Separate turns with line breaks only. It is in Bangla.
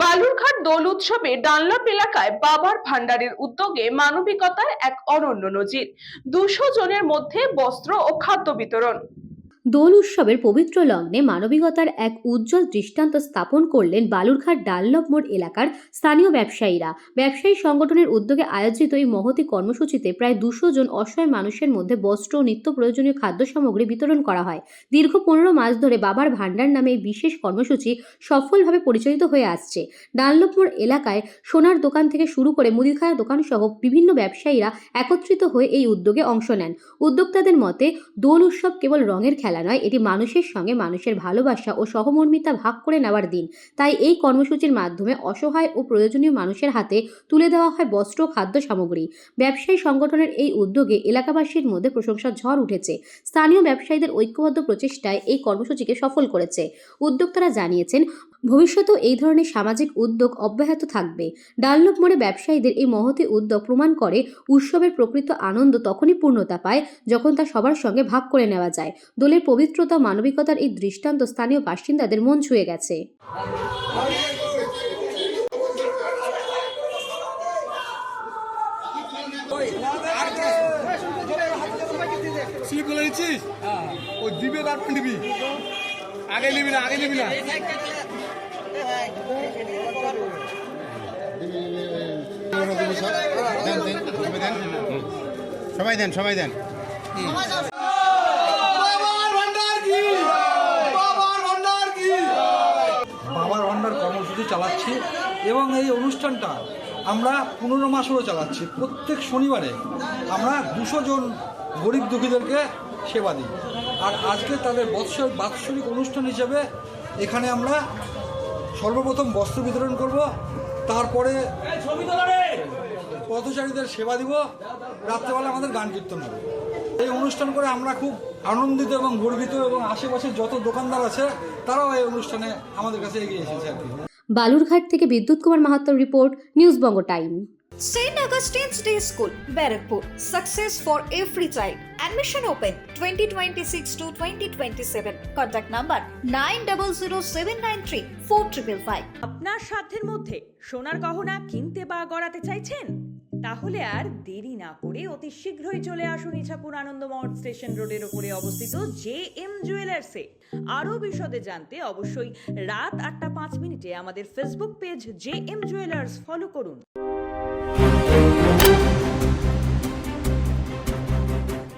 বালুরঘাট দোল উৎসবে ডানলপ এলাকায় বাবার ভান্ডারের উদ্যোগে মানবিকতার এক অনন্য নজির। 200 জনের মধ্যে বস্ত্র ও খাদ্য বিতরণ।
দোল উৎসবের পবিত্র লগ্নে মানবিকতার এক উজ্জ্বল দৃষ্টান্ত স্থাপন করলেন বালুরঘাট ডানলপ মোড় এলাকার স্থানীয় ব্যবসায়ীরা। ব্যবসায়ী সংগঠনের উদ্যোগে আয়োজিত এই মহতী কর্মসূচিতে প্রায় 200 জন অসহায় মানুষের মধ্যে বস্ত্র ও নিত্য প্রয়োজনীয় খাদ্য সামগ্রী বিতরণ করা হয়। দীর্ঘ 15 মাস ধরে বাবার ভান্ডার নামে এই বিশেষ কর্মসূচি সফলভাবে পরিচালিত হয়ে আসছে। ডানলপ মোড় এলাকায় সোনার দোকান থেকে শুরু করে মুদিখানা দোকান সহ বিভিন্ন ব্যবসায়ীরা একত্রিত হয়ে এই উদ্যোগে অংশ নেন। উদ্যোক্তাদের মতে দোল উৎসব কেবল রঙের খেলা নয়, এটি মানুষের সঙ্গে মানুষের ভালোবাসা ও সহমর্মিতা ভাগ করে নেওয়ার দিন। তাই এই কর্মসূচির মাধ্যমে অসহায় ও প্রয়োজনীয় মানুষের হাতে তুলে দেওয়া হয় বস্ত্র ও খাদ্য সামগ্রী। ব্যবসায়ী সংগঠনের এই উদ্যোগে এলাকাবাসীর মধ্যে প্রশংসার ঝড় উঠেছে। স্থানীয় ব্যবসায়ীদের ঐক্যবদ্ধ প্রচেষ্টায় এই কর্মসূচিকে সফল করেছে। উদ্যোক্তারা জানিয়েছেন, ভবিষ্যতেও এই ধরনের সামাজিক উদ্যোগ অব্যাহত থাকবে। ডানলপ মোড়ে ব্যবসায়ীদের এই মহতী উদ্যোগ প্রমাণ করে উৎসবের প্রকৃত আনন্দ তখনই পূর্ণতা পায় যখন তা সবার সঙ্গে ভাগ করে নেওয়া যায়। দোলের পবিত্রতা মানবিকতার এই দৃষ্টান্ত স্থানীয় বাসিন্দাদের মন ছুঁয়ে গেছে।
সবাই দেন
বাবার ভান্ডার কর্মসূচি চালাচ্ছি এবং এই অনুষ্ঠানটা আমরা 15 মাস হলো চালাচ্ছি। প্রত্যেক শনিবারে আমরা 200 জন গরিব দুঃখীদেরকে সেবা দিই। আর আজকে তাদের বাৎসরিক অনুষ্ঠান হিসেবে এখানে আমরা সর্বপ্রথম বস্ত্র বিতরণ করব, তারপরে পথচারীদের সেবা দিব, রাত্রেবেলা আমাদের গান কীর্তন হবে। এই অনুষ্ঠান করে আমরা খুব আনন্দিত এবং গর্বিত, এবং আশেপাশের যত দোকানদার আছে তারাও এই অনুষ্ঠানে আমাদের কাছে এগিয়ে এসেছে আর কি।
বালুরঘাট থেকে বিদ্যুৎ Kumar মাহাতোর report, news Banga time.
St. Augustine's Day School, Barrackpur. Success for every child. Admission open 2026 to 2027. Contact number 9007934555.
আপনার সাধ্যের মধ্যে সোনার গহনা কিনতে বা গড়াতে চাইছেন? তাহলে আর দেরি না করে অতি শীঘ্রই চলে আসুন ইছাপুর আনন্দমঠ স্টেশন রোডের উপরে অবস্থিত JM জুয়েলার্সে। আরও বিশদে জানতে অবশ্যই রাত 8টা 5 মিনিটে আমাদের Facebook page JM jewellers follow করুন।